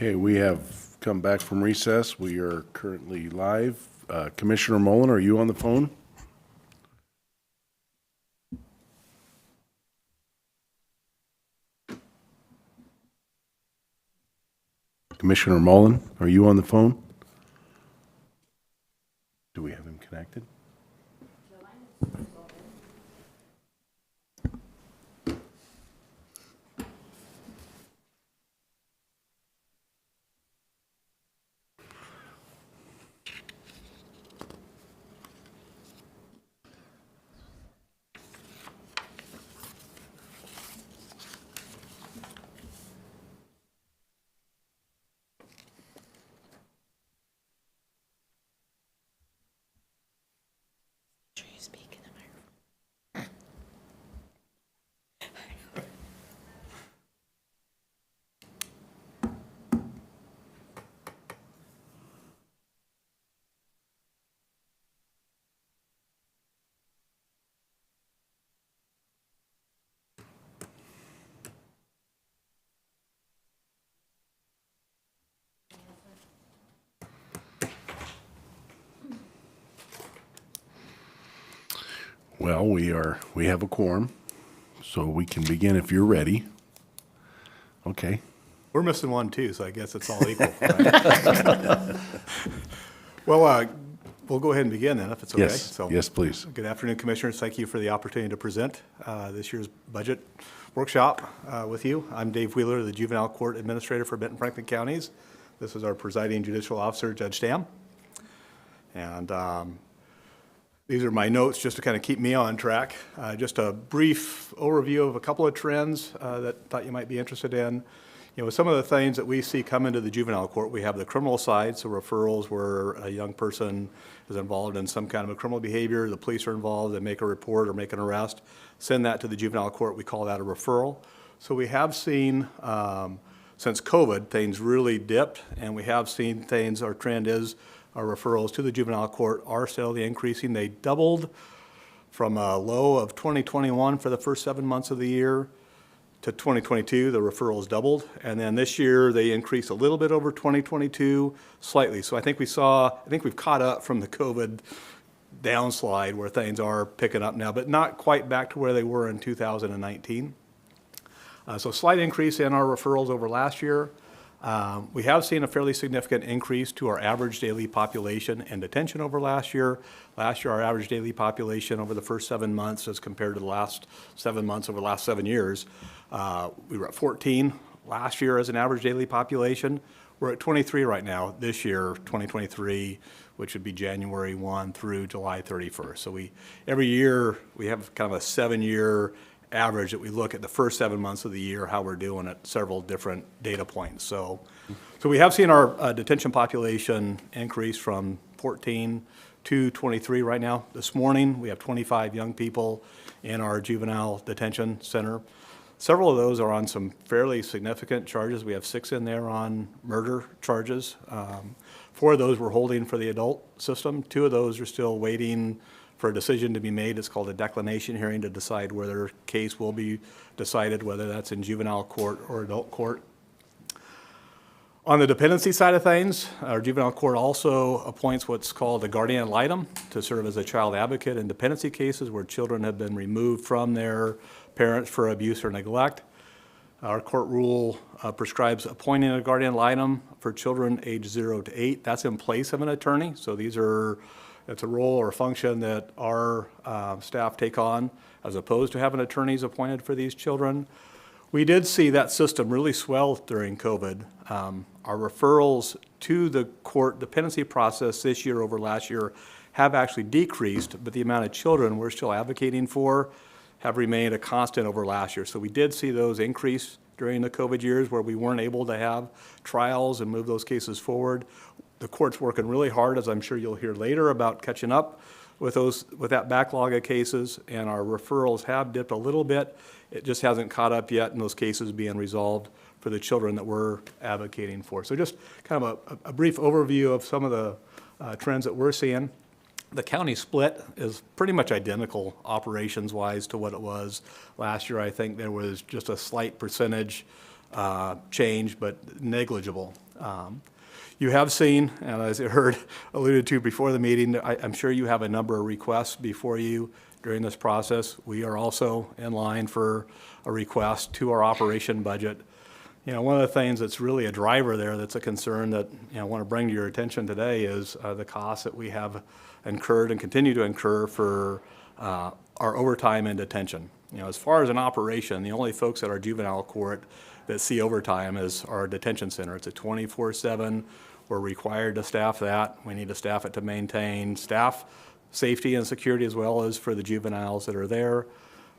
Okay, we have come back from recess. We are currently live. Commissioner Mullen, are you on the phone? Commissioner Mullen, are you on the phone? Do we have him connected? Well, we have a quorum, so we can begin if you're ready. Okay. We're missing one too, so I guess it's all equal. Right? Well, we'll go ahead and begin then, if it's okay. Yes, yes, please. Good afternoon, Commissioners. Thank you for the opportunity to present this year's budget workshop with you. I'm Dave Wheeler, the Juvenile Court Administrator for Benton Franklin Counties. This is our presiding judicial officer, Judge Stam. And these are my notes just to kind of keep me on track. Just a brief overview of a couple of trends that I thought you might be interested in. You know, some of the things that we see come into the juvenile court, we have the criminal side, so referrals where a young person is involved in some kind of a criminal behavior, the police are involved, they make a report or make an arrest, send that to the juvenile court, we call that a referral. So we have seen, since COVID, things really dipped, and we have seen things, our trend is our referrals to the juvenile court are steadily increasing. They doubled from a low of 2021 for the first 7 months of the year to 2022, the referrals doubled. And then this year, they increased a little bit over 2022, slightly. So I think we've caught up from the COVID downslide where things are picking up now, but not quite back to where they were in 2019. So slight increase in our referrals over last year. We have seen a fairly significant increase to our average daily population in detention over last year. Last year, our average daily population over the first 7 months as compared to the last 7 months over the last 7 years, we were at 14 last year as an average daily population. We're at 23 right now this year, 2023, which would be January 1 through July 31st. So every year we have kind of a 7-year average that we look at the first 7 months of the year, how we're doing at several different data points. So we have seen our detention population increase from 14 to 23 right now. This morning, we have 25 young people in our juvenile detention center. Several of those are on some fairly significant charges. We have 6 in there on murder charges. 4 of those we're holding for the adult system. 2 of those are still waiting for a decision to be made. It's called a declination hearing to decide whether a case will be decided, whether that's in juvenile court or adult court. On the dependency side of things, our juvenile court also appoints what's called a guardian ad litem to serve as a child advocate in dependency cases where children have been removed from their parents for abuse or neglect. Our court rule prescribes appointing a guardian ad litem for children age 0 to 8. That's in place of an attorney. So it's a role or a function that our staff take on as opposed to having attorneys appointed for these children. We did see that system really swell during COVID. Our referrals to the court dependency process this year over last year have actually decreased, but the amount of children we're still advocating for have remained a constant over last year. So we did see those increase during the COVID years where we weren't able to have trials and move those cases forward. The court's working really hard, as I'm sure you'll hear later, about catching up with that backlog of cases, and our referrals have dipped a little bit. It just hasn't caught up yet in those cases being resolved for the children that we're advocating for. So just kind of a brief overview of some of the trends that we're seeing. The county split is pretty much identical operations-wise to what it was last year. I think there was just a slight percentage change, but negligible You have seen, and as I heard alluded to before the meeting, I'm sure you have a number of requests before you during this process. We are also in line for a request to our operation budget. One of the things that's really a driver there that's a concern that I want to bring to your attention today is the costs that we have incurred and continue to incur for our overtime and detention. As far as an operation, the only folks at our juvenile court that see overtime is our detention center. It's a 24/7. We're required to staff that. We need to staff it to maintain staff safety and security as well as for the juveniles that are there.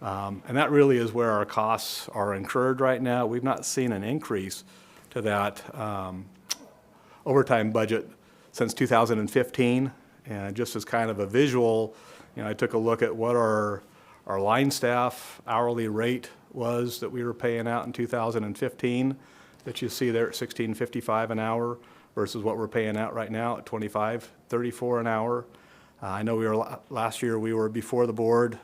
And that really is where our costs are incurred right now. We've not seen an increase to that overtime budget since 2015. And just as kind of a visual, I took a look at what our line staff hourly rate was that we were paying out in 2015, that you see there at $16.55 an hour versus what we're paying out right now at $25.34 an hour. I know last year we were before the board,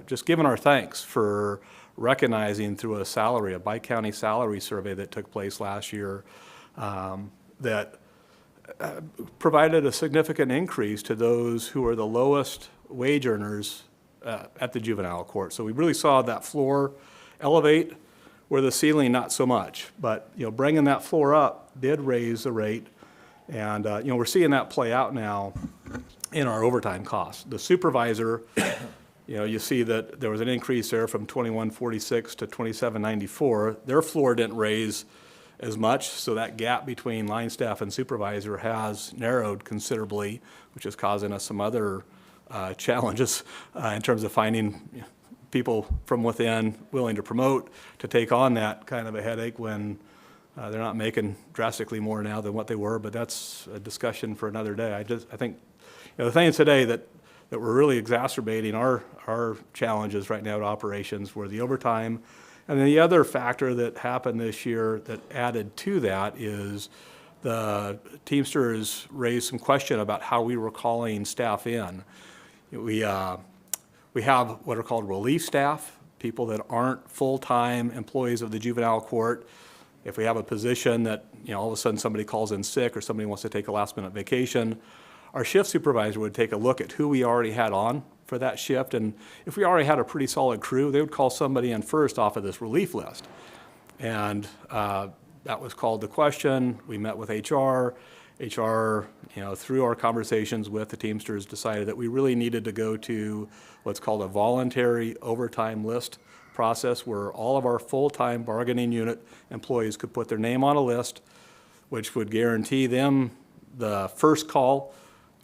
just giving our thanks for recognizing through a bi-county salary survey that took place last year, that provided a significant increase to those who are the lowest wage earners at the juvenile court. So we really saw that floor elevate where the ceiling not so much. But bringing that floor up did raise the rate, and we're seeing that play out now in our overtime costs. The supervisor, you see that there was an increase there from $21.46 to $27.94. Their floor didn't raise as much, so that gap between line staff and supervisor has narrowed considerably, which is causing us some other challenges in terms of finding people from within willing to promote to take on that kind of a headache when they're not making drastically more now than what they were, but that's a discussion for another day. I think the things today that were really exacerbating our challenges right now at operations were the overtime. And then the other factor that happened this year that added to that is the Teamsters raised some question about how we were calling staff in. We have what are called relief staff, people that aren't full-time employees of the juvenile court. If we have a position that all of a sudden somebody calls in sick or somebody wants to take a last-minute vacation, our shift supervisor would take a look at who we already had on for that shift, and if we already had a pretty solid crew, they would call somebody in first off of this relief list. And that was called the question. We met with HR. HR, through our conversations with the Teamsters, decided that we really needed to go to what's called a voluntary overtime list process, where all of our full-time bargaining unit employees could put their name on a list, which would guarantee them the first call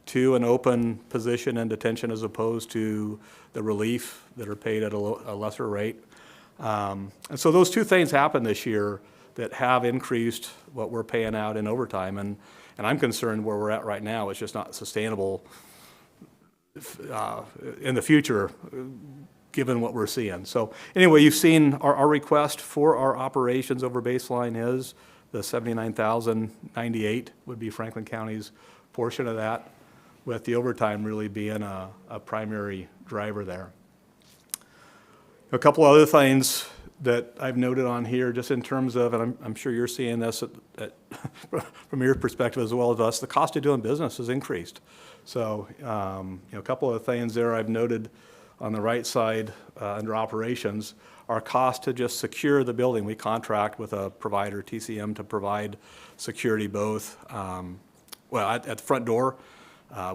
to an open position in detention as opposed to the relief that are paid at a lesser rate. And so those two things happened this year that have increased what we're paying out in overtime. And I'm concerned where we're at right now. It's just not sustainable in the future, given what we're seeing. So anyway, you've seen our request for our operations over baseline is the $79,098 would be Franklin County's portion of that, with the overtime really being a primary driver there. A couple other things that I've noted on here, just in terms of, and I'm sure you're seeing this from your perspective as well as us, the cost of doing business has increased. So, a couple of things there I've noted on the right side under operations. Our cost to just secure the building, we contract with a provider, TCM, to provide security both, at the front door.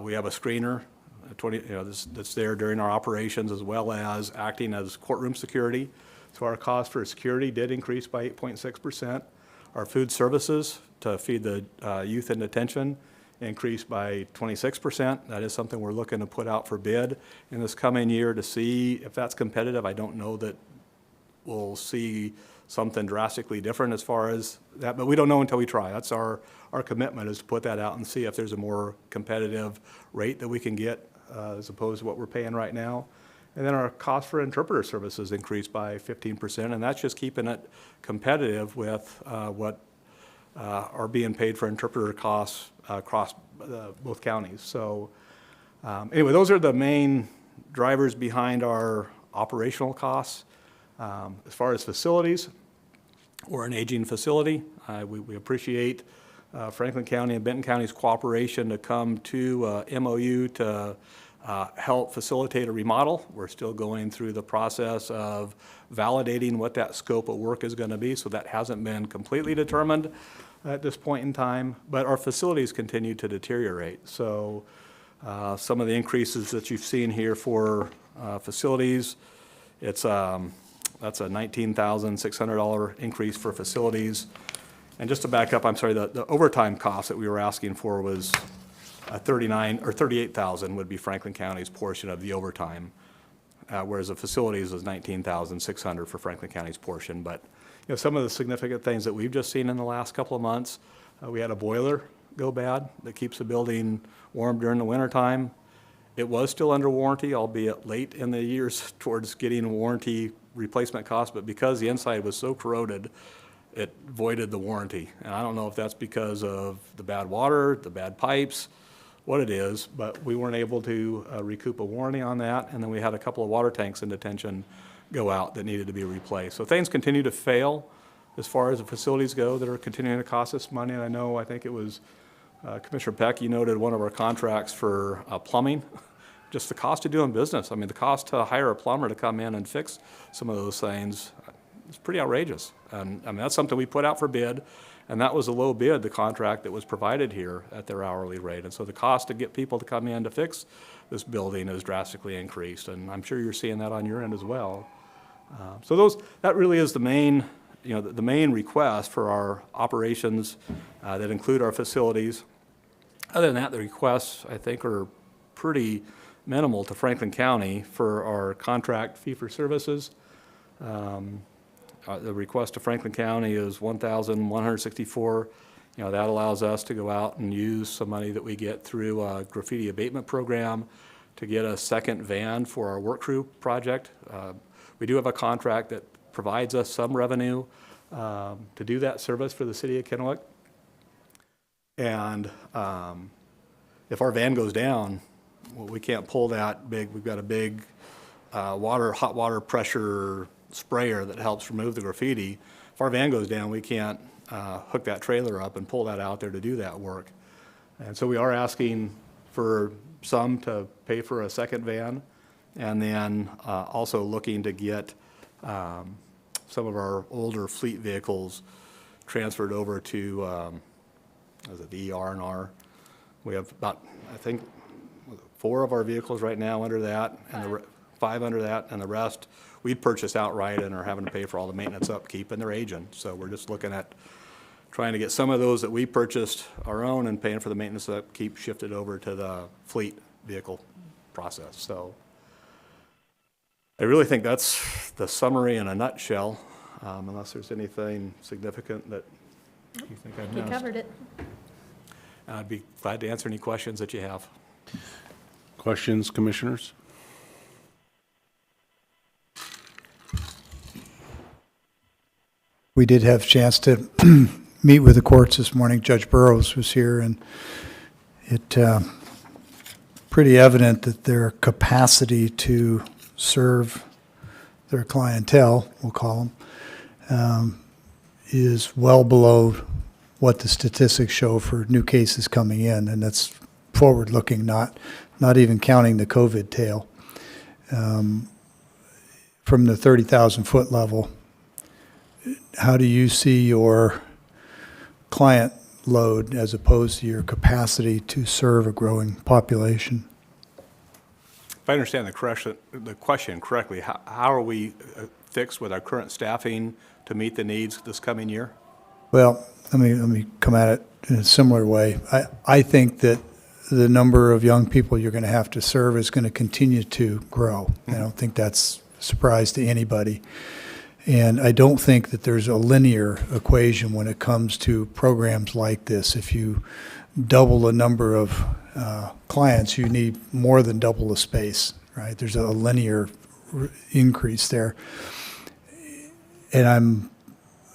We have a screener, that's there during our operations, as well as acting as courtroom security. So our cost for security did increase by 8.6%. Our food services to feed the youth in detention increased by 26%. That is something we're looking to put out for bid in this coming year to see if that's competitive. I don't know that we'll see something drastically different as far as that, but we don't know until we try. That's our commitment, is to put that out and see if there's a more competitive rate that we can get as opposed to what we're paying right now. And then our cost for interpreter services increased by 15%, and that's just keeping it competitive with what are being paid for interpreter costs across both counties. So anyway, those are the main drivers behind our operational costs. As far as facilities, we're an aging facility. We appreciate Franklin County and Benton County's cooperation to come to MOU to help facilitate a remodel. We're still going through the process of validating what that scope of work is going to be, so that hasn't been completely determined at this point in time, but our facilities continue to deteriorate. So some of the increases that you've seen here for facilities, that's a $19,600 increase for facilities. And just to back up, I'm sorry, the overtime cost that we were asking for was $38,000 would be Franklin County's portion of the overtime, whereas the facilities was $19,600 for Franklin County's portion. But some of the significant things that we've just seen in the last couple of months, we had a boiler go bad that keeps the building warm during the wintertime. It was still under warranty, albeit late in the years towards getting warranty replacement costs, but because the inside was so corroded, it voided the warranty. And I don't know if that's because of the bad water, the bad pipes, what it is, but we weren't able to recoup a warranty on that. And then we had a couple of water tanks in detention go out that needed to be replaced. So things continue to fail as far as the facilities go that are continuing to cost us money. And I think it was Commissioner Peck, you noted one of our contracts for plumbing, just the cost of doing business. I mean, the cost to hire a plumber to come in and fix some of those things is pretty outrageous. And I mean, that's something we put out for bid, and that was a low bid, the contract that was provided here at their hourly rate. And so the cost to get people to come in to fix this building is drastically increased, and I'm sure you're seeing that on your end as well. So that really is the main, the main request for our operations that include our facilities. Other than that, the requests, I think, are pretty minimal to Franklin County for our contract fee-for-services. The request to Franklin County is $1,164. That allows us to go out and use some money that we get through a graffiti abatement program to get a second van for our work crew project. We do have a contract that provides us some revenue to do that service for the city of Kennewick. And if our van goes down, well, we can't pull that big. We've got a big hot water pressure sprayer that helps remove the graffiti. If our van goes down, we can't hook that trailer up and pull that out there to do that work. And so we are asking for some to pay for a second van, and then also looking to get some of our older fleet vehicles transferred over to the ER&R. We have about, I think, 4 of our vehicles right now under that, and 5 under that, and the rest we'd purchase outright and are having to pay for all the maintenance upkeep, and they're aging. So we're just looking at trying to get some of those that we purchased our own and paying for the maintenance upkeep shifted over to the fleet vehicle process. So I really think that's the summary in a nutshell, unless there's anything significant that you think I've missed. You covered it. I'd be glad to answer any questions that you have. Questions, commissioners? We did have a chance to meet with the courts this morning. Judge Burroughs was here, and it pretty evident that their capacity to serve their clientele, we'll call them, is well below what the statistics show for new cases coming in, and that's forward-looking, not even counting the COVID tail. From the 30,000-foot level, how do you see your client load as opposed to your capacity to serve a growing population? If I understand the question correctly, how are we fixed with our current staffing to meet the needs this coming year? Well, let me come at it in a similar way. I think that the number of young people you're going to have to serve is going to continue to grow. I don't think that's a surprise to anybody. And I don't think that there's a linear equation when it comes to programs like this. If you double the number of clients, you need more than double the space, right? There's a linear increase there. And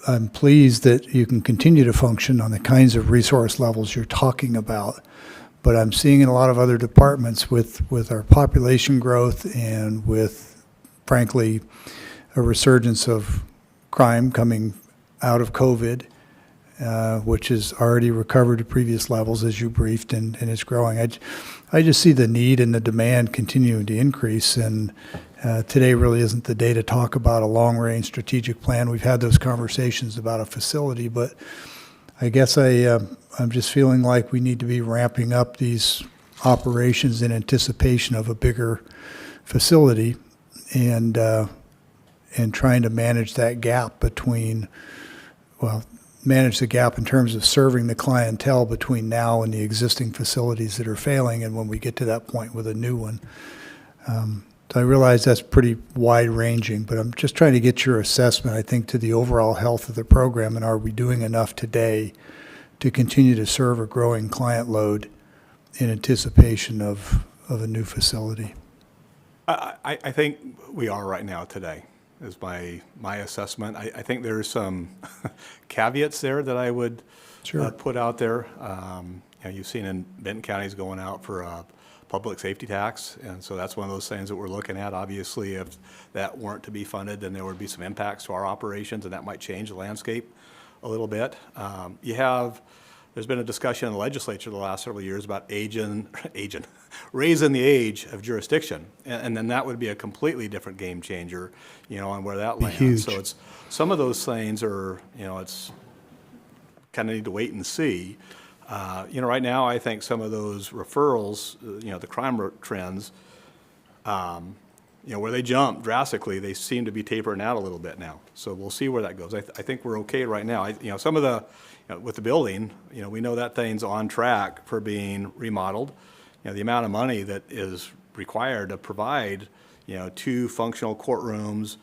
I'm pleased that you can continue to function on the kinds of resource levels you're talking about. But I'm seeing in a lot of other departments with our population growth and with, frankly, a resurgence of crime coming out of COVID, which has already recovered to previous levels as you briefed, and is growing. I just see the need and the demand continuing to increase, and today really isn't the day to talk about a long-range strategic plan. We've had those conversations about a facility, but I guess I'm just feeling like we need to be ramping up these operations in anticipation of a bigger facility, and trying to manage that gap between, well, manage the gap in terms of serving the clientele between now and the existing facilities that are failing, and when we get to that point with a new one. So I realize that's pretty wide-ranging, but I'm just trying to get your assessment, I think, to the overall health of the program, and are we doing enough today to continue to serve a growing client load in anticipation of a new facility? I think we are right now today, is my assessment. I think there's some caveats there that I would Sure. put out there. You've seen in Benton County's going out for a public safety tax, and so that's one of those things that we're looking at. Obviously, if that weren't to be funded, then there would be some impacts to our operations, and that might change the landscape a little bit. There's been a discussion in the legislature the last several years about raising the age of jurisdiction, and then that would be a completely different game changer, on where that lands. huge. So it's, some of those things are, it's kind of need to wait and see. Right now, I think some of those referrals, the crime trends, where they jump drastically, they seem to be tapering out a little bit now. So we'll see where that goes. I think we're okay right now. Some of the, with the building, we know that thing's on track for being remodeled. The amount of money that is required to provide, 2 functional courtrooms,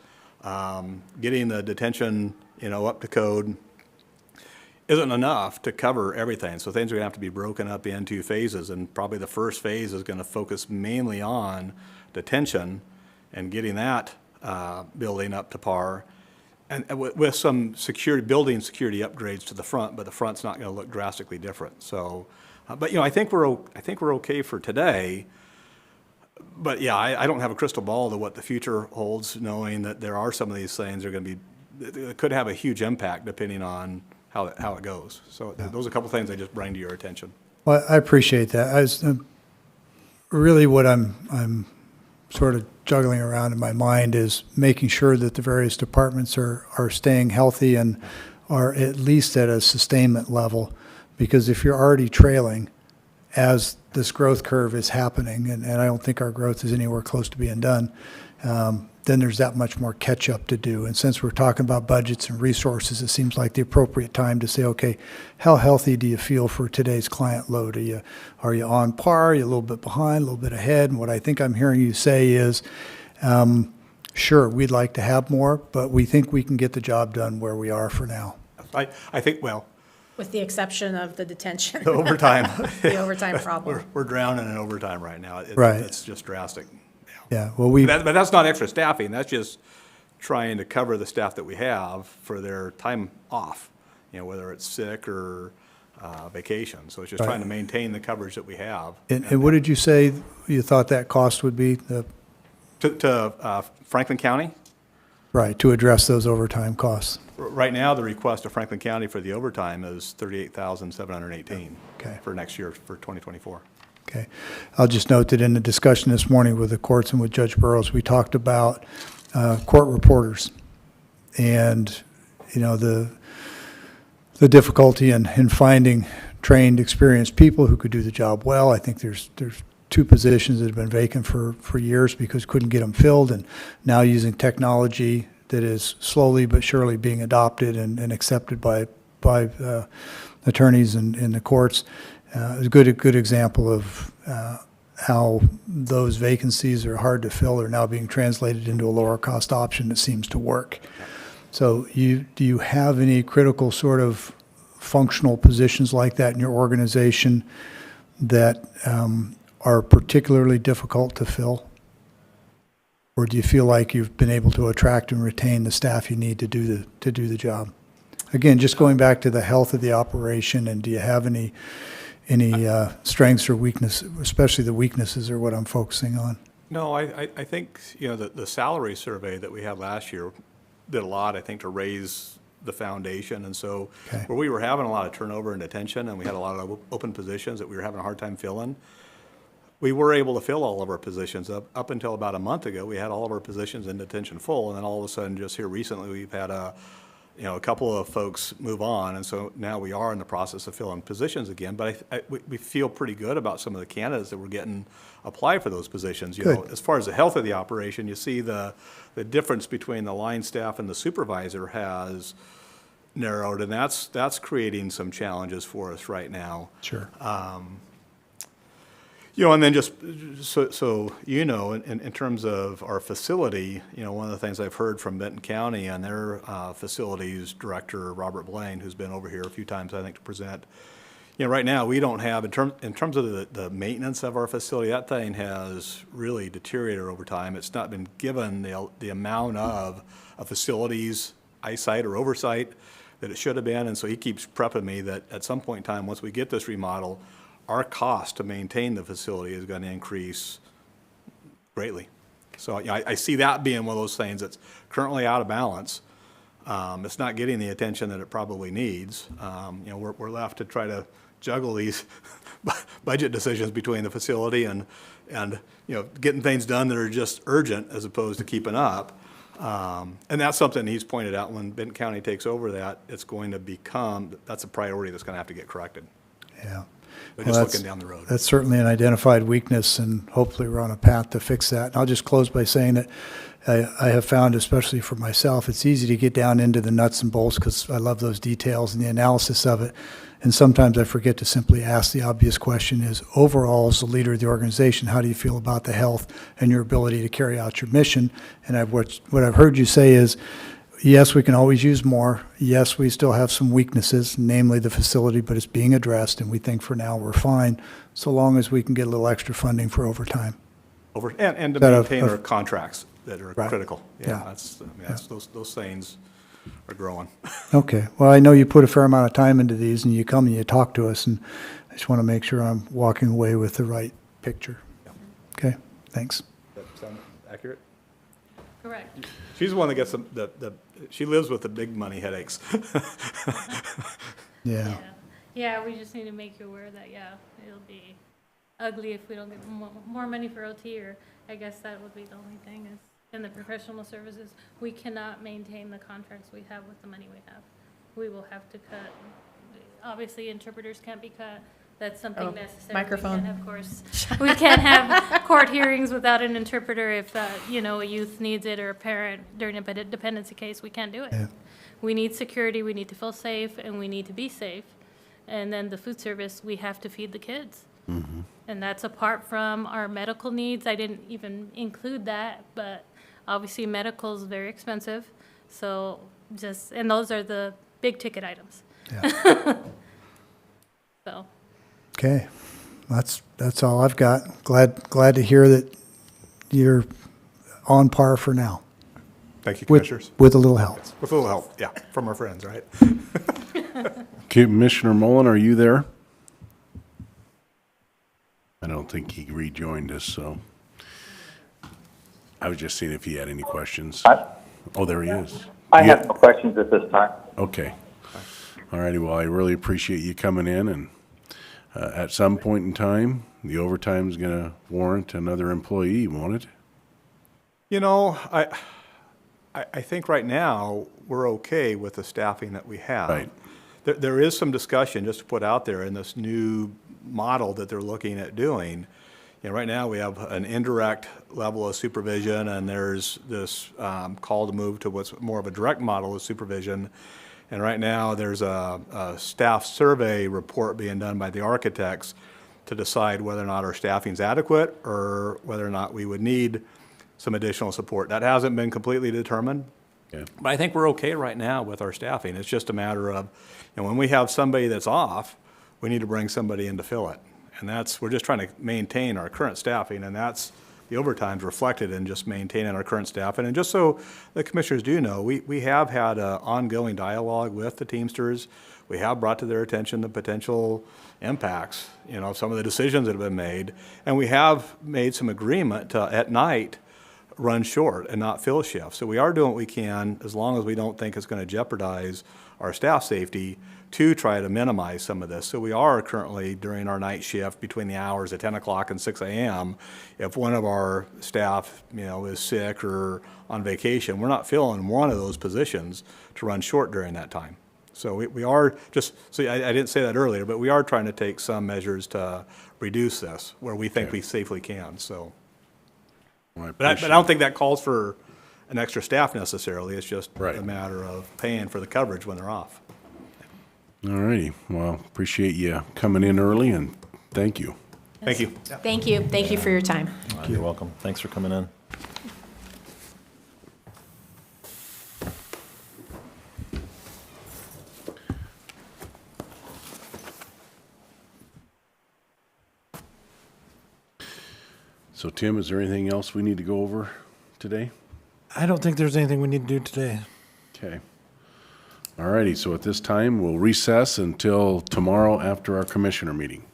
getting the detention, up to code, isn't enough to cover everything. So things are gonna have to be broken up into phases, and probably the first phase is gonna focus mainly on detention and getting that building up to par, and with some building security upgrades to the front, but the front's not gonna look drastically different. So, but I think we're okay for today. But yeah, I don't have a crystal ball to what the future holds, knowing that there are some of these things that are gonna be, that could have a huge impact depending on how it goes. So those are a couple things I just bring to your attention. Well, I appreciate that. Really what I'm sort of juggling around in my mind is making sure that the various departments are staying healthy and are at least at a sustainment level. Because if you're already trailing as this growth curve is happening, and I don't think our growth is anywhere close to being done, then there's that much more catch up to do. And since we're talking about budgets and resources, it seems like the appropriate time to say, okay, how healthy do you feel for today's client load? Are you on par? Are you a little bit behind, a little bit ahead? And what I think I'm hearing you say is, sure, we'd like to have more, but we think we can get the job done where we are for now. I think, well, With the exception of the detention. the overtime, The overtime problem. we're drowning in overtime right now. Right. It's just drastic. Yeah, well, But that's not extra staffing, that's just trying to cover the staff that we have for their time off, whether it's sick or vacation. So it's just trying to maintain the coverage that we have. and what did you say you thought that cost would be? To Franklin County, Right, to address those overtime costs. right now, the request of Franklin County for the overtime is $38,718 Okay. for next year, for 2024. Okay. I'll just note that in the discussion this morning with the courts and with Judge Burrows, we talked about court reporters and, the difficulty in finding trained, experienced people who could do the job well. I think there's 2 positions that have been vacant for years because couldn't get them filled, and now using technology that is slowly but surely being adopted and accepted by attorneys in the courts. A good example of how those vacancies are hard to fill are now being translated into a lower cost option that seems to work. So do you have any critical sort of functional positions like that in your organization that are particularly difficult to fill? Or do you feel like you've been able to attract and retain the staff you need to do the job? Again, just going back to the health of the operation, and do you have any strengths or weaknesses, especially the weaknesses are what I'm focusing on? No, I think, the salary survey that we had last year did a lot, I think, to raise the foundation. And so Okay. where we were having a lot of turnover and detention, and we had a lot of open positions that we were having a hard time filling, we were able to fill all of our positions. Up until about a month ago, we had all of our positions in detention full, and then all of a sudden, just here recently, we've had a couple of folks move on, and so now we are in the process of filling positions again. But we feel pretty good about some of the candidates that we're getting apply for those positions. You know, Good. as far as the health of the operation, you see the difference between the line staff and the supervisor has narrowed, and that's creating some challenges for us right now. Sure. And then just so you know, in terms of our facility, one of the things I've heard from Benton County and their facilities director, Robert Blaine, who's been over here a few times, I think, to present, right now, we don't have, in terms of the maintenance of our facility, that thing has really deteriorated over time. It's not been given the amount of facilities, eyesight or oversight that it should have been, and so he keeps prepping me that at some point in time, once we get this remodel, our cost to maintain the facility is going to increase greatly. So I see that being one of those things that's currently out of balance. It's not getting the attention that it probably needs. We're left to try to juggle these budget decisions between the facility and getting things done that are just urgent as opposed to keeping up. And that's something he's pointed out when Benton County takes over that, it's going to become, that's a priority that's going to have to get corrected. Yeah. But Well, just that's- looking down the road. That's certainly an identified weakness, and hopefully we're on a path to fix that. And I'll just close by saying that I have found, especially for myself, it's easy to get down into the nuts and bolts because I love those details and the analysis of it. And sometimes I forget to simply ask the obvious question is, overall, as the leader of the organization, how do you feel about the health and your ability to carry out your mission? And what I've heard you say is, yes, we can always use more. Yes, we still have some weaknesses, namely the facility, but it's being addressed, and we think for now we're fine, so long as we can get a little extra funding for overtime. And to That of- maintain of- our contracts that are Right. critical. Yeah. That's those things are growing. Okay, well, I know you put a fair amount of time into these, and you come and you talk to us, and I just want to make sure I'm walking away with the right picture. Okay, thanks. Does that sound accurate? Correct. She's the one that gets she lives with the big money headaches. Yeah, Yeah, we just need to make you aware that, it'll be ugly if we don't get more money for OT, or I guess that would be the only thing is, in the professional services, we cannot maintain the contracts we have with the money we have. We will have to cut, obviously interpreters can't be cut, that's something Oh, necessary. microphone. We can't, of course, we can't have court hearings without an interpreter if, a youth needs it or a parent during a dependency case, we can't do it. Yeah. We need security, we need to feel safe, and we need to be safe. And then the food service, we have to feed the kids. And that's apart from our medical needs. I didn't even include that, but obviously medical is very expensive. So and those are the big ticket items. yeah. So, Okay, that's all I've got. Glad to hear that you're on par for now, Thank you, with Commissioners. with a little help. With a little help, yeah, from our friends, right? Commissioner Mullen, are you there? I don't think he rejoined us, so. I was just seeing if he had any questions. Oh, there he is. I Yeah. have no questions at this time. Okay. All righty, well, I really appreciate you coming in, and at some point in time, the overtime's gonna warrant another employee, won't it? I think right now, we're okay with the staffing that we have. Right. There is some discussion, just to put out there, in this new model that they're looking at doing. Right now, we have an indirect level of supervision, and there's this call to move to what's more of a direct model of supervision. And right now, there's a staff survey report being done by the architects to decide whether or not our staffing's adequate or whether or not we would need some additional support. That hasn't been completely determined. Yeah. But I think we're okay right now with our staffing. It's just a matter of, when we have somebody that's off, we need to bring somebody in to fill it. And we're just trying to maintain our current staffing, and that's, the overtime's reflected in just maintaining our current staffing. And just so the commissioners do know, we have had an ongoing dialogue with the Teamsters. We have brought to their attention the potential impacts, some of the decisions that have been made. And we have made some agreement to, at night, run short and not fill shifts. So we are doing what we can, as long as we don't think it's going to jeopardize our staff safety, to try to minimize some of this. So we are currently, during our night shift, between the hours of 10 o'clock and 6 a.m., if one of our staff, is sick or on vacation, we're not filling one of those positions to run short during that time. So we are just, so I didn't say that earlier, but we are trying to take some measures to reduce this where we think we safely can, so. Well, But I don't think that calls for an extra staff necessarily. It's just Right. a matter of paying for the coverage when they're off. All righty. Well, appreciate you coming in early, and thank you. Thank you. Thank you. Thank you for your time. You're welcome. Thanks for coming in. So Tim, is there anything else we need to go over today? I don't think there's anything we need to do today. Okay. All righty, so at this time, we'll recess until tomorrow after our commissioner meeting,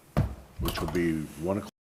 which will be 1 o'clock.